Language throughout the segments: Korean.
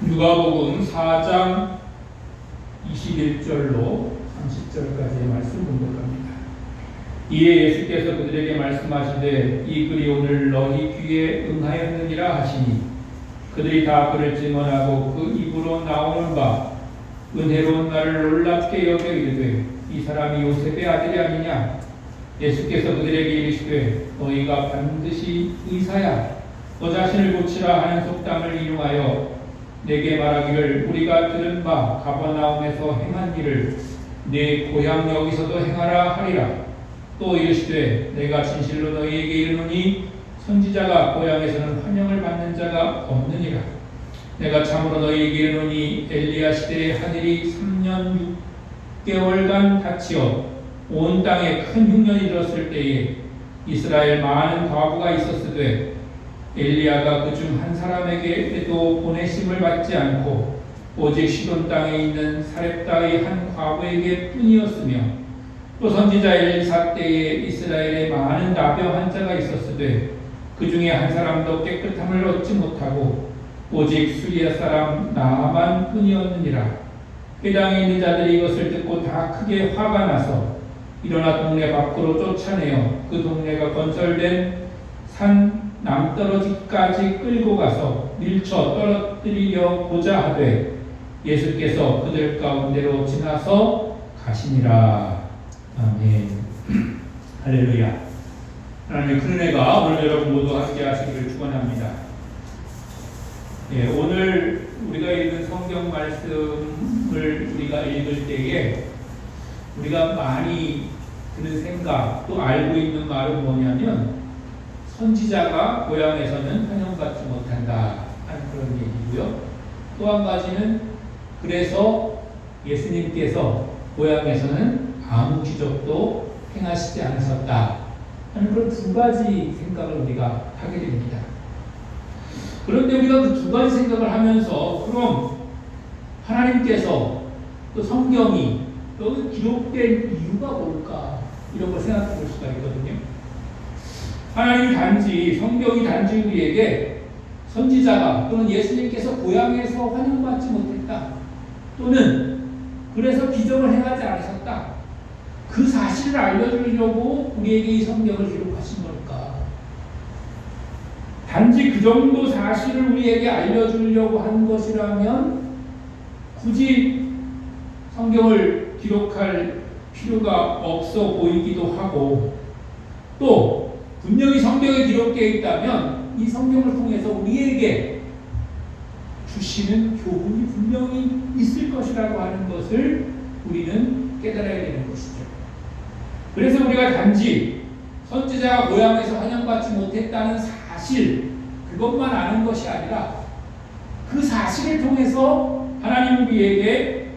누가복음 4장 21절로 30절까지의 말씀 공독합니다. 이에 예수께서 그들에게 말씀하시되 이 글이 오늘 너희 귀에 응하였느니라 하시니 그들이 다 그를 증언하고 그 입으로 나오는 바 은혜로운 나를 놀랍게 여겨 이르되 이 사람이 요셉의 아들이 아니냐. 예수께서 그들에게 이르시되 너희가 반드시 의사야 너 자신을 고치라 하는 속담을 인용하여 내게 말하기를 우리가 들은 바 가버나움에서 행한 일을 네 고향 여기서도 행하라 하리라. 또 이르시되 내가 진실로 너희에게 이르노니 선지자가 고향에서는 환영을 받는 자가 없느니라. 내가 참으로 너희에게 이르노니 엘리야 시대의 하늘이 3년 6개월간 닫히어 온 땅에 큰 흉년이 들었을 때에 이스라엘 많은 과부가 있었으되 엘리야가 그중 한 사람에게도 보내심을 받지 않고 오직 시돈 땅에 있는 사렙다의 한 과부에게 뿐이었으며 또 선지자 엘리사 때에 이스라엘에 많은 나병 환자가 있었으되 그 중에 한 사람도 깨끗함을 얻지 못하고 오직 수리아 사람 나만 뿐이었느니라. 그 땅에 있는 자들이 이것을 듣고 다 크게 화가 나서 일어나 동네 밖으로 쫓아내어 그 동네가 건설된 산 남떨어지까지 끌고 가서 밀쳐 떨어뜨리려 고자 하되 예수께서 그들 가운데로 지나서 가시니라. 아멘. 할렐루야. 하나님의 큰 은혜가 오늘 여러분 모두 함께 하시기를 축원합니다. 오늘 우리가 읽은 성경 말씀을 우리가 읽을 때에 우리가 많이 드는 생각 또 알고 있는 말은 뭐냐면 선지자가 고향에서는 환영받지 못한다 하는 그런 얘기고요. 또 한 가지는 그래서 예수님께서 고향에서는 아무 기적도 행하시지 않으셨다 하는 그런 두 가지 생각을 우리가 하게 됩니다. 그런데 우리가 그 두 가지 생각을 하면서 그럼 하나님께서 또 성경이 또 기록된 이유가 뭘까 이런 걸 생각해 볼 수가 있거든요. 하나님 단지 성경이 단지 우리에게 선지자가 또는 예수님께서 고향에서 환영받지 못했다 또는 그래서 기적을 행하지 않으셨다 그 사실을 알려주려고 우리에게 이 성경을 기록하신 걸까? 단지 그 정도 사실을 우리에게 알려주려고 한 것이라면 굳이 성경을 기록할 필요가 없어 보이기도 하고 또 분명히 성경에 기록되어 있다면 이 성경을 통해서 우리에게 주시는 교훈이 분명히 있을 것이라고 하는 것을 우리는 깨달아야 되는 것이죠. 그래서 우리가 단지 선지자가 고향에서 환영받지 못했다는 사실 그것만 아는 것이 아니라 그 사실을 통해서 하나님 우리에게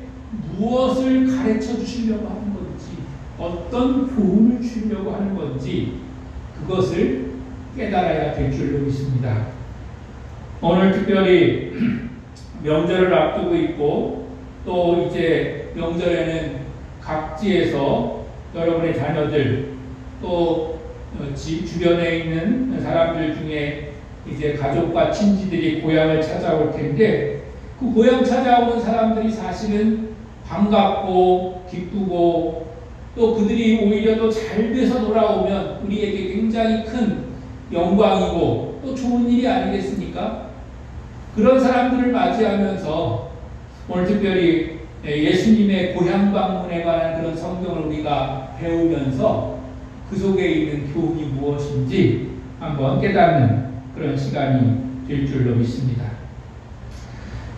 무엇을 가르쳐 주시려고 하는 건지 어떤 교훈을 주려고 하는 건지 그것을 깨달아야 될 줄로 믿습니다. 오늘 특별히 명절을 앞두고 있고 또 이제 명절에는 각지에서 여러분의 자녀들 또 주변에 있는 사람들 중에 이제 가족과 친지들이 고향을 찾아올 텐데 그 고향 찾아오는 사람들이 사실은 반갑고 기쁘고 또 그들이 오히려 더 잘 돼서 돌아오면 우리에게 굉장히 큰 영광이고 또 좋은 일이 아니겠습니까? 그런 사람들을 맞이하면서 오늘 특별히 예수님의 고향 방문에 관한 그런 성경을 우리가 배우면서 그 속에 있는 교훈이 무엇인지 한번 깨닫는 그런 시간이 될 줄로 믿습니다.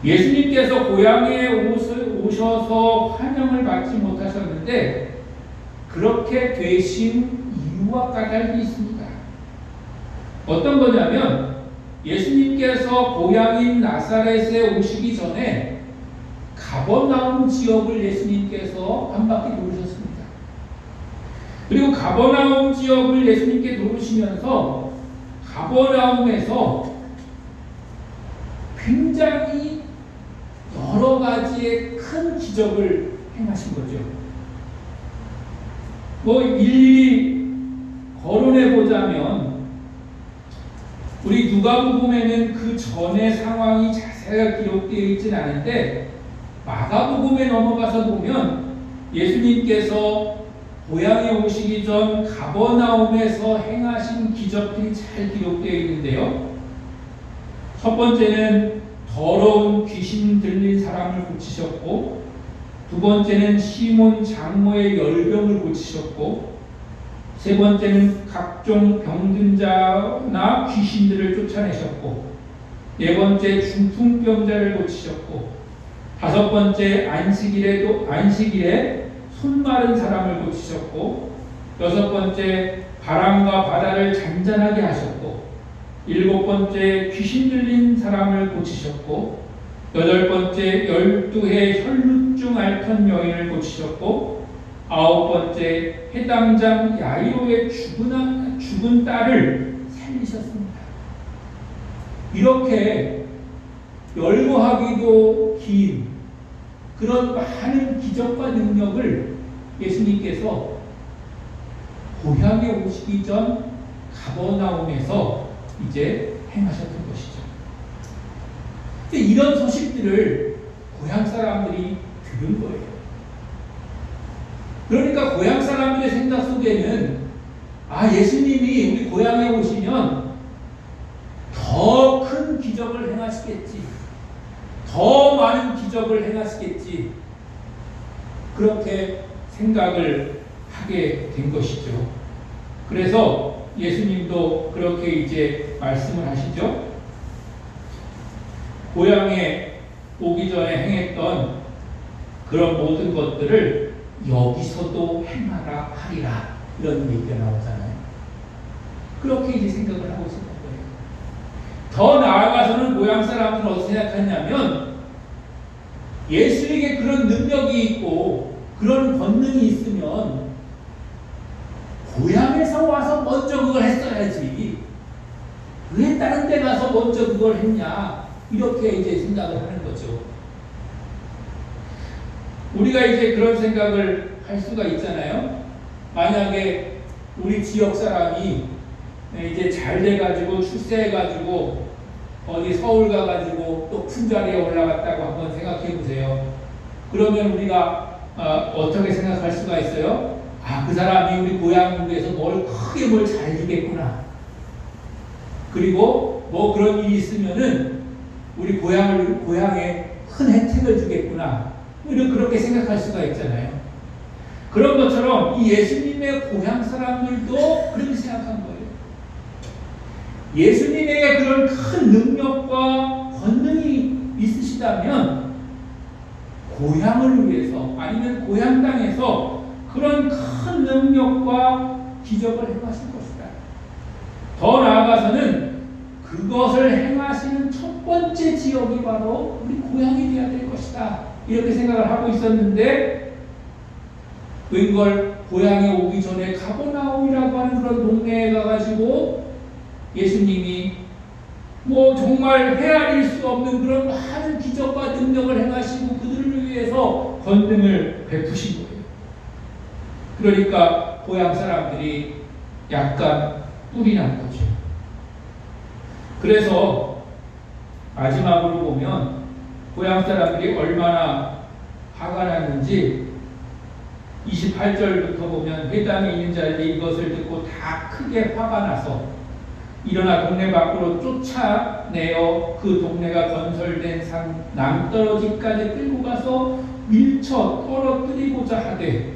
예수님께서 고향에 오셔서 환영을 받지 못하셨는데 그렇게 되신 이유와 까닭이 있습니다. 어떤 거냐면 예수님께서 고향인 나사렛에 오시기 전에 가버나움 지역을 예수님께서 한 바퀴 도우셨습니다. 그리고 가버나움 지역을 예수님께 도우시면서 가버나움에서 굉장히 여러 가지의 큰 기적을 행하신 거죠. 일일이 거론해 보자면 우리 누가복음에는 그 전의 상황이 자세히 자세하게 기록되어 있지는 않은데 마가복음에 넘어가서 보면 예수님께서 고향에 오시기 전 가버나움에서 행하신 기적들이 잘 기록되어 있는데요. 첫 번째는 더러운 귀신 들린 사람을 고치셨고, 두 번째는 시몬 장모의 열병을 고치셨고, 세 번째는 각종 병든 자나 귀신들을 쫓아내셨고, 네 번째 중풍병자를 고치셨고, 다섯 번째 안식일에 손 마른 사람을 고치셨고, 여섯 번째 바람과 바다를 잔잔하게 하셨고, 일곱 번째 귀신 들린 사람을 고치셨고, 여덟 번째 12해 혈루증 앓던 여인을 고치셨고, 아홉 번째 해당장 야이로의 죽은 딸을 살리셨습니다. 이렇게 열거하기도 긴 그런 많은 기적과 능력을 예수님께서 고향에 오시기 전 가버나움에서 이제 행하셨던 것이죠. 이런 소식들을 고향 사람들이 들은 거예요. 그러니까 고향 사람들의 생각 속에는 예수님이 우리 고향에 오시면 더 큰 기적을 행하시겠지, 더 많은 기적을 행하시겠지, 그렇게 생각을 하게 된 것이죠. 그래서 예수님도 그렇게 이제 말씀을 하시죠. 고향에 오기 전에 행했던 그런 모든 것들을 여기서도 행하라 하리라, 이런 얘기가 나오잖아요. 그렇게 이제 생각을 하고 있었던 거예요. 더 나아가서는 고향 사람들은 어떻게 생각했냐면, 예수에게 그런 능력이 있고 그런 권능이 있으면 고향에서 와서 먼저 그걸 했어야지, 왜 다른 데 가서 먼저 그걸 했냐, 이렇게 이제 생각을 하는 거죠. 우리가 이제 그런 생각을 할 수가 있잖아요. 만약에 우리 지역 사람이 이제 잘 돼가지고 출세해가지고 어디 서울 가가지고 또 큰 자리에 올라갔다고 한번 생각해 보세요. 그러면 우리가 어떻게 생각할 수가 있어요? 그 사람이 우리 고향을 위해서 크게 뭘 잘 주겠구나. 그리고 뭐 그런 일이 있으면은 우리 고향에 큰 혜택을 주겠구나. 그렇게 생각할 수가 있잖아요. 그런 것처럼 이 예수님의 고향 사람들도 그렇게 생각한 거예요. 예수님에게 그런 큰 능력과 권능이 있으시다면 고향을 위해서, 아니면 고향 땅에서 그런 큰 능력과 기적을 행하실 것이다. 더 나아가서는 그것을 행하시는 첫 번째 지역이 바로 우리 고향이 되어야 될 것이다, 이렇게 생각을 하고 있었는데, 웬걸 고향에 오기 전에 가버나움이라고 하는 그런 동네에 가가지고 예수님이 정말 헤아릴 수 없는 그런 많은 기적과 능력을 행하시고 그들을 위해서 권능을 베푸신 거예요. 그러니까 고향 사람들이 약간 뿔이 난 거죠. 그래서 마지막으로 보면 고향 사람들이 얼마나 화가 났는지 28절부터 보면, 회당에 있는 자들이 이것을 듣고 다 크게 화가 나서 일어나 동네 밖으로 쫓아내어 그 동네가 건설된 산 낭떠러지까지 끌고 가서 밀쳐 떨어뜨리고자 하되,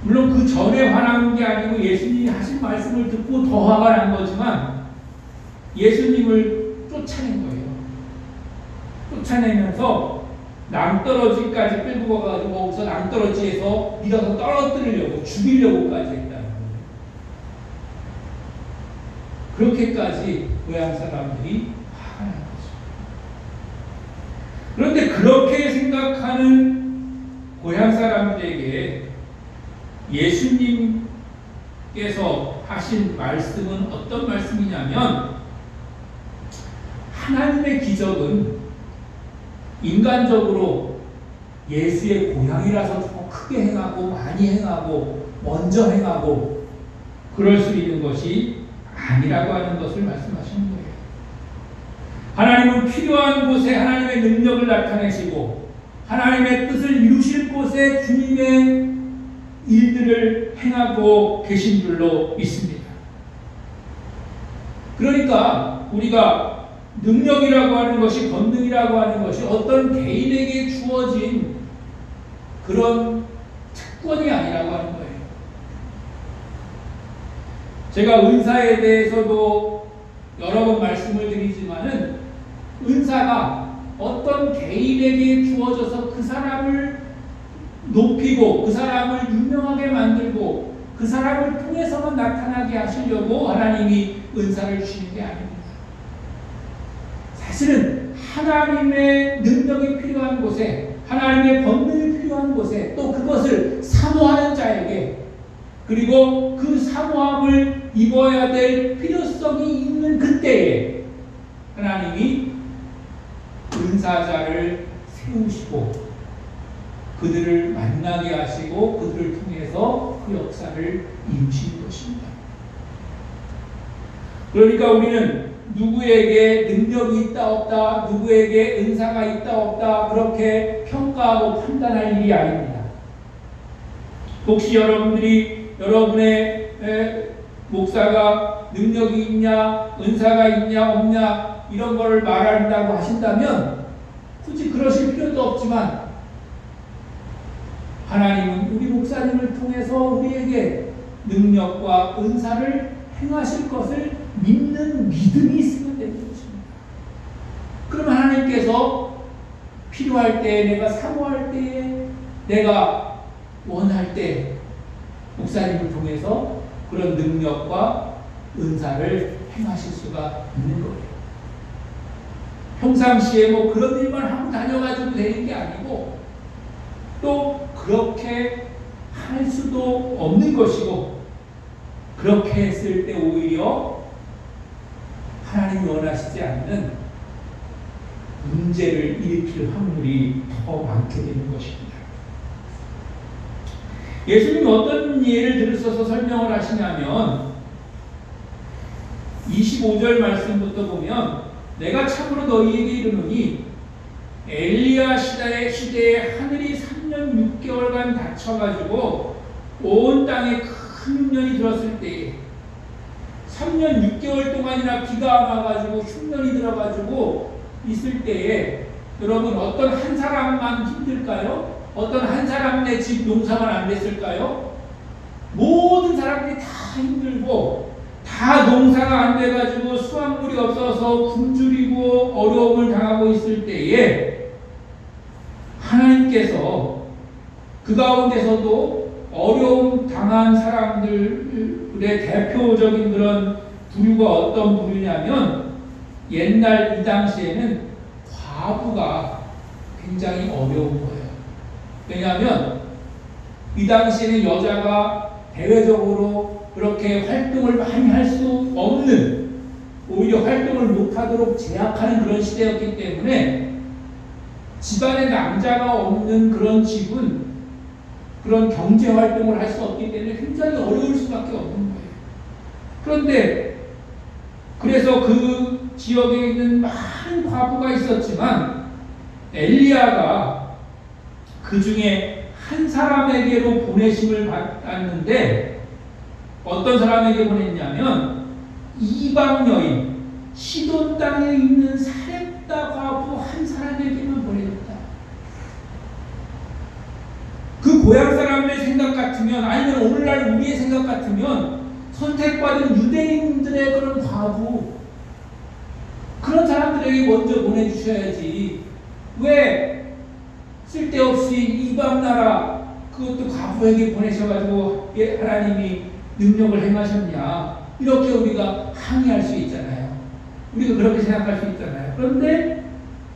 물론 그 전에 화난 게 아니고 예수님이 하신 말씀을 듣고 더 화가 난 거지만 예수님을 쫓아낸 거예요. 쫓아내면서 낭떠러지까지 끌고 가가지고 거기서 낭떠러지에서 밀어서 떨어뜨리려고, 죽이려고까지 했다는 거예요. 그렇게까지 고향 사람들이 화가 난 거죠. 그런데 그렇게 생각하는 고향 사람들에게 예수님께서 하신 말씀은 어떤 말씀이냐면, 하나님의 기적은 인간적으로 예수의 고향이라서 더 크게 행하고 많이 행하고 먼저 행하고 그럴 수 있는 것이 아니라고 하는 것을 말씀하시는 거예요. 하나님은 필요한 곳에 하나님의 능력을 나타내시고 하나님의 뜻을 이루실 곳에 주님의 일들을 행하고 계신 줄로 믿습니다. 그러니까 우리가 능력이라고 하는 것이, 권능이라고 하는 것이 어떤 개인에게 주어진 그런 특권이 아니라고 하는 거예요. 제가 은사에 대해서도 여러 번 말씀을 드리지만은 은사가 어떤 개인에게 주어져서 그 사람을 높이고 그 사람을 유명하게 만들고 그 사람을 통해서만 나타나게 하시려고 하나님이 은사를 주시는 게 아닙니다. 사실은 하나님의 능력이 필요한 곳에, 하나님의 권능이 필요한 곳에, 또 그것을 사모하는 자에게, 그리고 그 사모함을 입어야 될 필요성이 있는 그때에 하나님이 은사자를 세우시고 그들을 만나게 하시고 그들을 통해서 그 역사를 이루시는 것입니다. 그러니까 우리는 누구에게 능력이 있다 없다, 누구에게 은사가 있다 없다 그렇게 평가하고 판단할 일이 아닙니다. 혹시 여러분의 목사가 능력이 있냐, 은사가 있냐 없냐 이런 걸 말한다고 하신다면 굳이 그러실 필요도 없지만 하나님은 우리 목사님을 통해서 우리에게 능력과 은사를 행하실 것을 믿는 믿음이 있으면 되는 것입니다. 그러면 하나님께서 필요할 때, 내가 사모할 때에, 내가 원할 때 목사님을 통해서 그런 능력과 은사를 행하실 수가 있는 거예요. 평상시에 뭐 그런 일만 하고 다녀가지고 되는 게 아니고 또 그렇게 할 수도 없는 것이고 그렇게 했을 때 오히려 하나님이 원하시지 않는 문제를 일으킬 확률이 더 많게 되는 것입니다. 예수님이 어떤 예를 들으셔서 설명을 하시냐면 25절 말씀부터 보면 내가 참으로 너희에게 이르노니 엘리야 시대에 하늘이 3년 6개월간 닫혀가지고 온 땅에 큰 흉년이 들었을 때에 3년 6개월 동안이나 비가 안 와가지고 흉년이 들어가지고 있을 때에 여러분 어떤 한 사람만 힘들까요? 어떤 한 사람의 집 농사만 안 됐을까요? 모든 사람들이 다 힘들고 다 농사가 안 돼가지고 수확물이 없어서 굶주리고 어려움을 당하고 있을 때에 하나님께서 그 가운데서도 어려움 당한 사람들의 대표적인 그런 부류가 어떤 부류냐면 옛날 이 당시에는 과부가 굉장히 어려운 거예요. 왜냐하면 이 당시에는 여자가 대외적으로 그렇게 활동을 많이 할 수 없는, 오히려 활동을 못하도록 제약하는 그런 시대였기 때문에 집안에 남자가 없는 그런 집은 그런 경제 활동을 할 수 없기 때문에 굉장히 어려울 수밖에 없는 거예요. 그런데 그래서 그 지역에 있는 많은 과부가 있었지만 엘리야가 그 중에 한 사람에게로 보내심을 받았는데 어떤 사람에게 보냈냐면 이방 여인 시돈 땅에 있는 사렙다 과부 한 사람에게만 보내줬다. 그 고향 사람의 생각 같으면, 아니면 오늘날 우리의 생각 같으면 선택받은 유대인들의 그런 과부, 그런 사람들에게 먼저 보내주셔야지 왜 쓸데없이 이방 나라 그것도 과부에게 보내셔가지고 하나님이 능력을 행하셨냐, 이렇게 우리가 항의할 수 있잖아요. 우리가 그렇게 생각할 수 있잖아요. 그런데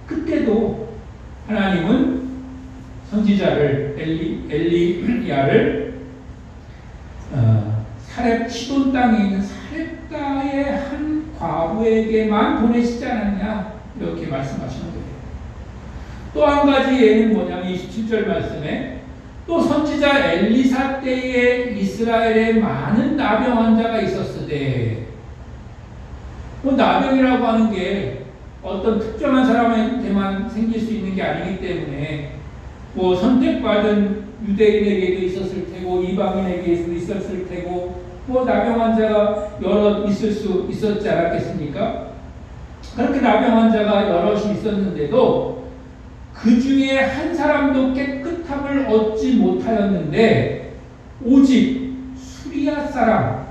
그때도 하나님은 선지자를 엘리야를 사렙 시돈 땅에 있는 사렙가의 한 과부에게만 보내시지 않았냐, 이렇게 말씀하시는 거예요. 또 한 가지 예는 뭐냐면 27절 말씀에 또 선지자 엘리사 때에 이스라엘에 많은 나병 환자가 있었으되, 나병이라고 하는 게 어떤 특정한 사람한테만 생길 수 있는 게 아니기 때문에 뭐 선택받은 유대인에게도 있었을 테고 이방인에게도 있었을 테고 뭐 나병 환자가 여러 있을 수 있었지 않았겠습니까? 그렇게 나병 환자가 여럿이 있었는데도 그 중에 한 사람도 깨끗함을 얻지 못하였는데 오직 수리아 사람,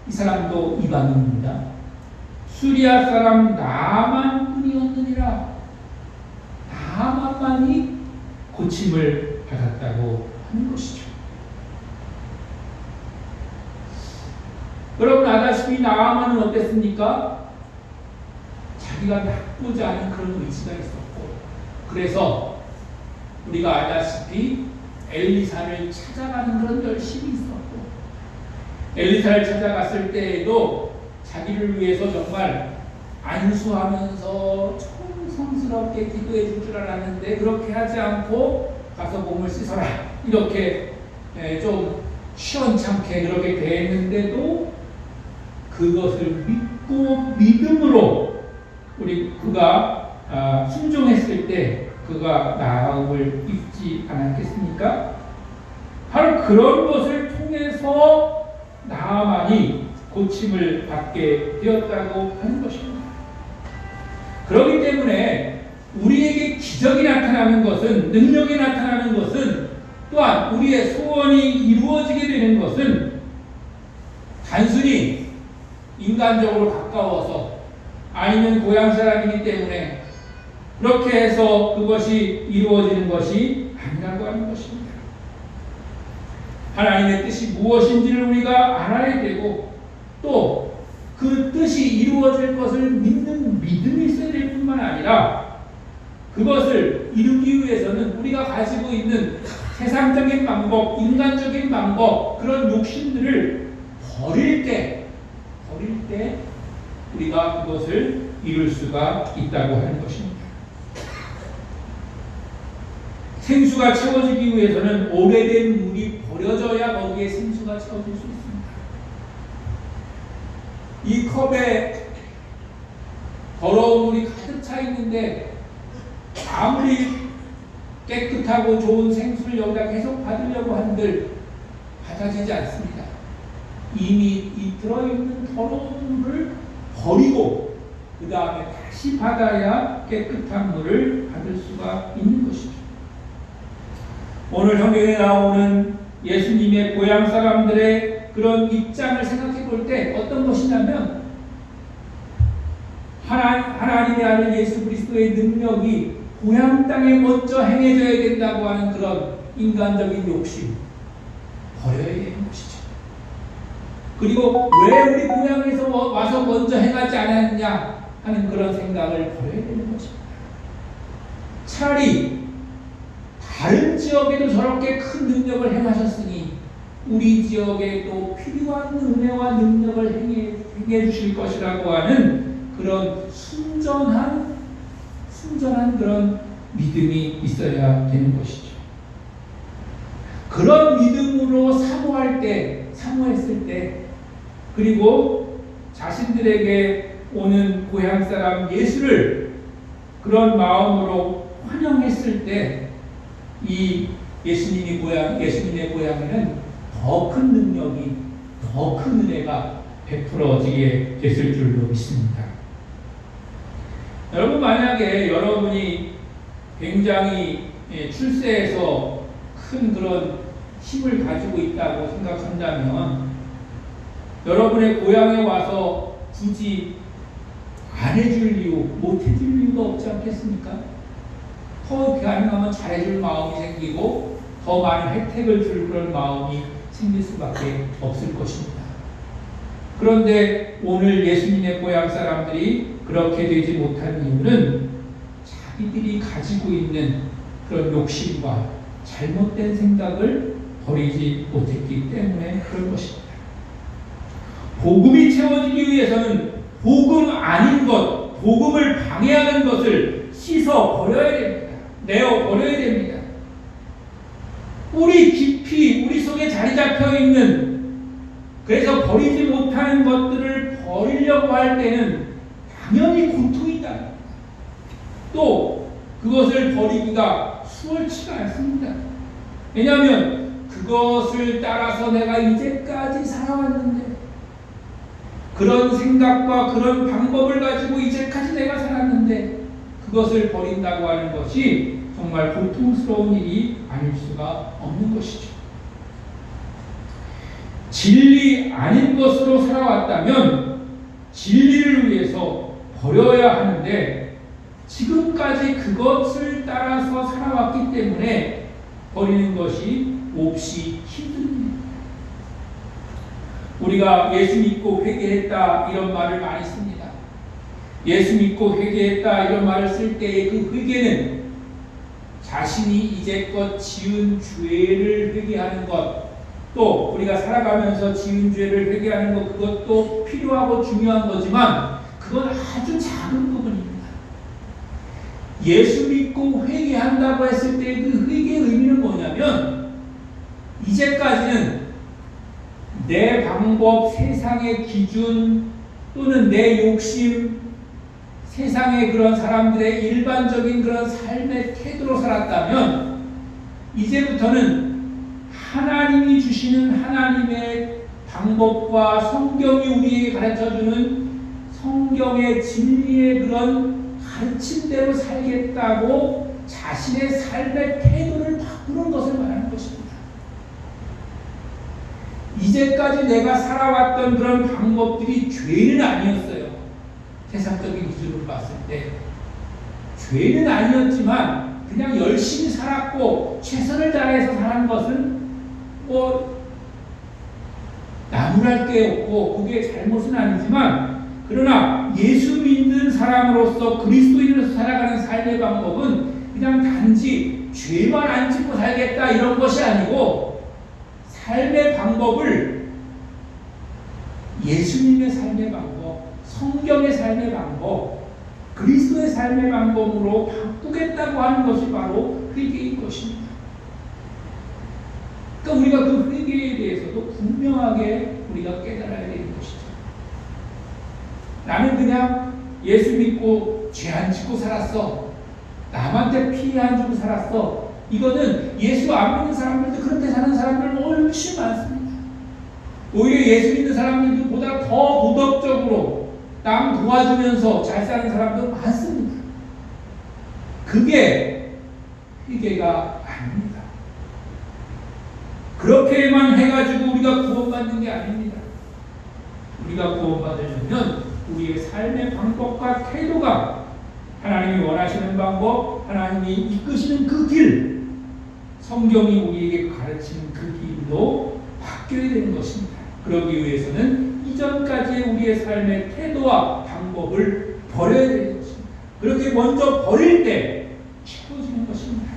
이 사람도 이방인입니다. 수리아 사람 나만뿐이었느니라. 나만만이 고침을 받았다고 하는 것이죠. 여러분 아다시피 나아만은 어땠습니까? 자기가 나쁘지 않은 그런 의지가 있었고, 그래서 우리가 알다시피 엘리사를 찾아가는 그런 열심이 있었고, 엘리사를 찾아갔을 때에도 자기를 위해서 정말 안수하면서 정성스럽게 기도해 줄 줄 알았는데 그렇게 하지 않고 가서 몸을 씻어라 이렇게 좀 시원찮게 그렇게 대했는데도 그것을 믿고 믿음으로 그가 순종했을 때 그가 나음을 입지 않았겠습니까? 바로 그런 것을 통해서 나아만이 고침을 받게 되었다고 하는 것입니다. 그렇기 때문에 우리에게 기적이 나타나는 것은, 능력이 나타나는 것은, 또한 우리의 소원이 이루어지게 되는 것은 단순히 인간적으로 가까워서 아니면 고향 사람이기 때문에 그렇게 해서 그것이 이루어지는 것이 아니라고 하는 것입니다. 하나님의 뜻이 무엇인지를 우리가 알아야 되고 또 그 뜻이 이루어질 것을 믿는 믿음이 있어야 될 뿐만 아니라 그것을 이루기 위해서는 우리가 가지고 있는 세상적인 방법, 인간적인 방법, 그런 욕심들을 버릴 때 우리가 그것을 이룰 수가 있다고 하는 것입니다. 생수가 채워지기 위해서는 오래된 물이 버려져야 거기에 생수가 채워질 수 있습니다. 이 컵에 더러운 물이 가득 차 있는데 아무리 깨끗하고 좋은 생수를 여기다 계속 받으려고 한들 받아지지 않습니다. 이미 이 들어있는 더러운 물을 버리고 그 다음에 다시 받아야 깨끗한 물을 받을 수가 있는 것이죠. 오늘 성경에 나오는 예수님의 고향 사람들의 그런 입장을 생각해 볼 때 어떤 것이냐면 하나님의 아들 예수 그리스도의 능력이 고향 땅에 먼저 행해져야 된다고 하는 그런 인간적인 욕심 버려야 되는 것이죠. 그리고 왜 우리 고향에서 와서 먼저 행하지 않았느냐 하는 그런 생각을 버려야 되는 것입니다. 차라리 다른 지역에도 저렇게 큰 능력을 행하셨으니 우리 지역에도 필요한 은혜와 능력을 행해 주실 것이라고 하는 그런 순전한 그런 믿음이 있어야 되는 것이죠. 그런 믿음으로 사모했을 때 그리고 자신들에게 오는 고향 사람 예수를 그런 마음으로 환영했을 때 이 예수님의 고향에는 더 큰 능력이, 더 큰 은혜가 베풀어지게 됐을 줄로 믿습니다. 여러분 만약에 여러분이 굉장히 출세해서 큰 그런 힘을 가지고 있다고 생각한다면 여러분의 고향에 와서 굳이 안 해줄 이유, 못 해줄 이유가 없지 않겠습니까? 더 가능하면 잘해줄 마음이 생기고 더 많은 혜택을 줄 그런 마음이 생길 수밖에 없을 것입니다. 그런데 오늘 예수님의 고향 사람들이 그렇게 되지 못한 이유는 자기들이 가지고 있는 그런 욕심과 잘못된 생각을 버리지 못했기 때문에 그런 것입니다. 복음이 채워지기 위해서는 복음 아닌 것, 복음을 방해하는 것을 씻어 버려야 됩니다. 내어 버려야 됩니다. 뿌리 깊이 우리 속에 자리 잡혀 있는, 그래서 버리지 못하는 것들을 버리려고 할 때는 당연히 고통이다. 또 그것을 버리기가 수월치가 않습니다. 왜냐하면 그것을 따라서 내가 이제까지 살아왔는데, 그런 생각과 그런 방법을 가지고 이제까지 내가 살았는데 그것을 버린다고 하는 것이 정말 고통스러운 일이 아닐 수가 없는 것이죠. 진리 아닌 것으로 살아왔다면 진리를 위해서 버려야 하는데, 지금까지 그것을 따라서 살아왔기 때문에 버리는 것이 몹시 힘듭니다. 우리가 예수 믿고 회개했다 이런 말을 많이 씁니다. 예수 믿고 회개했다 이런 말을 쓸 때의 그 회개는 자신이 이제껏 지은 죄를 회개하는 것, 또 우리가 살아가면서 지은 죄를 회개하는 것, 그것도 필요하고 중요한 거지만 그건 아주 작은 부분입니다. 예수 믿고 회개한다고 했을 때 그 회개의 의미는 뭐냐면, 이제까지는 내 방법, 세상의 기준 또는 내 욕심, 세상의 그런 사람들의 일반적인 그런 삶의 태도로 살았다면, 이제부터는 하나님이 주시는 하나님의 방법과 성경이 우리에게 가르쳐주는 성경의 진리의 그런 가르침대로 살겠다고 자신의 삶의 태도를 바꾸는 것을 말하는 것입니다. 이제까지 내가 살아왔던 그런 방법들이 죄는 아니었어요. 세상적인 기준으로 봤을 때 죄는 아니었지만 그냥 열심히 살았고 최선을 다해서 사는 것은 나무랄 게 없고 그게 잘못은 아니지만, 그러나 예수 믿는 사람으로서 그리스도인으로서 살아가는 삶의 방법은 그냥 단지 죄만 안 짓고 살겠다 이런 것이 아니고, 삶의 방법을 예수님의 삶의 방법, 성경의 삶의 방법, 그리스도의 삶의 방법으로 바꾸겠다고 하는 것이 바로 회개인 것입니다. 그러니까 우리가 그 회개에 대해서도 분명하게 우리가 깨달아야 되는 것이죠. 나는 그냥 예수 믿고 죄 안 짓고 살았어, 남한테 피해 안 주고 살았어, 이거는 예수 안 믿는 사람들도 그렇게 사는 사람들 훨씬 많습니다. 오히려 예수 믿는 사람들보다 더 도덕적으로 남 도와주면서 잘 사는 사람도 많습니다. 그게 회개가 아닙니다. 그렇게만 해가지고 우리가 구원받는 게 아닙니다. 우리가 구원받으려면 우리의 삶의 방법과 태도가 하나님이 원하시는 방법, 하나님이 이끄시는 그 길, 성경이 우리에게 가르치는 그 길로 바뀌어야 되는 것입니다. 그러기 위해서는 이전까지의 우리의 삶의 태도와 방법을 버려야 되는 것입니다. 그렇게 먼저 버릴 때 채워지는 것입니다.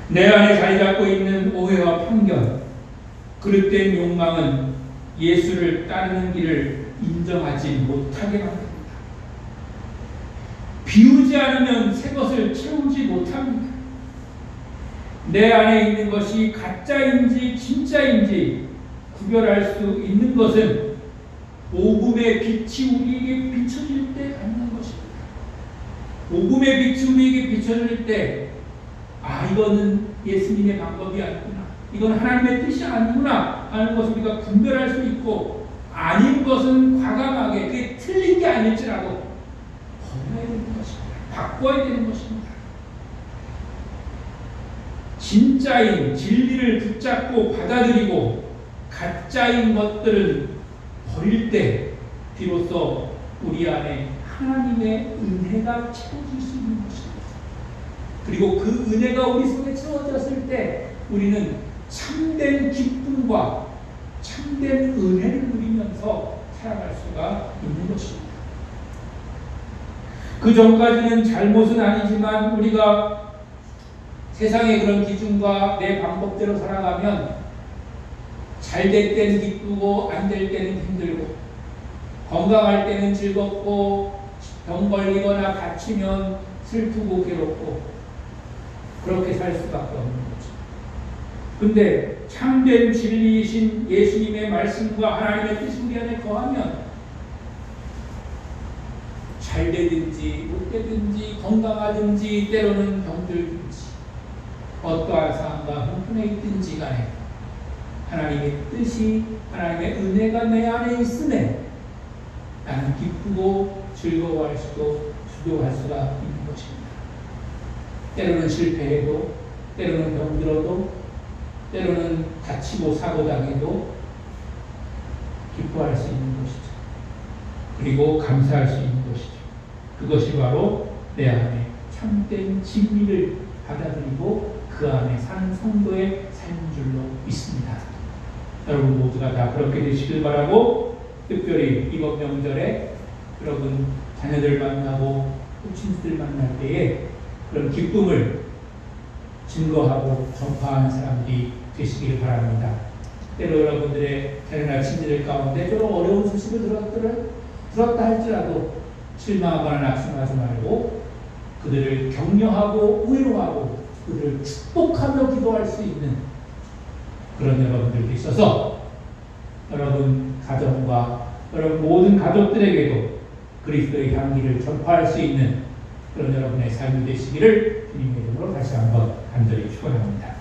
내 안에 자리 잡고 있는 오해와 편견, 그릇된 욕망은 예수를 따르는 길을 인정하지 못하게 만듭니다. 비우지 않으면 새 것을 채우지 못합니다. 내 안에 있는 것이 가짜인지 진짜인지 구별할 수 있는 것은 복음의 빛이 우리에게 비춰질 때 갖는 것입니다. 복음의 빛이 우리에게 비춰질 때, 이거는 예수님의 방법이 아니구나, 이건 하나님의 뜻이 아니구나 하는 것을 우리가 분별할 수 있고, 아닌 것은 과감하게 그게 틀린 게 아닐지라도 버려야 되는 것입니다. 바꿔야 되는 것입니다. 진짜인 진리를 붙잡고 받아들이고 가짜인 것들을 버릴 때 비로소 우리 안에 하나님의 은혜가 채워질 수 있는 것입니다. 그리고 그 은혜가 우리 속에 채워졌을 때 우리는 참된 기쁨과 참된 은혜를 누리면서 살아갈 수가 있는 것입니다. 그 전까지는 잘못은 아니지만 우리가 세상의 그런 기준과 내 방법대로 살아가면 잘 될 때는 기쁘고 안 될 때는 힘들고, 건강할 때는 즐겁고 병 걸리거나 다치면 슬프고 괴롭고, 그렇게 살 수밖에 없는 거죠. 근데 참된 진리이신 예수님의 말씀과 하나님의 뜻이 우리 안에 거하면 잘 잘 되든지 못 되든지 건강하든지 때로는 병들든지 어떠한 상황과 형편에 있든지 간에 하나님의 뜻이 하나님의 은혜가 내 안에 있음에 나는 기쁘고 즐거워할 수도 주도할 수가 있는 것입니다. 때로는 실패해도 때로는 병들어도 때로는 다치고 사고당해도 기뻐할 수 있는 것이죠. 그리고 감사할 수 있는 것이죠. 그것이 바로 내 안에 참된 진리를 받아들이고 그 안에 사는 성도의 삶인 줄로 믿습니다. 여러분 모두가 다 그렇게 되시길 바라고, 특별히 이번 명절에 여러분 자녀들 만나고 친구들 만날 때에 그런 기쁨을 증거하고 전파하는 사람들이 되시길 바랍니다. 때로 여러분들의 자녀나 친구들 가운데 좀 어려운 소식을 들었다 할지라도 실망하거나 낙심하지 말고 그들을 격려하고 위로하고 그들을 축복하며 기도할 수 있는 그런 여러분들도 있어서 여러분 가정과 여러분 모든 가족들에게도 그리스도의 향기를 전파할 수 있는 그런 여러분의 삶이 되시기를 주님의 이름으로 다시 한번 간절히 축원합니다.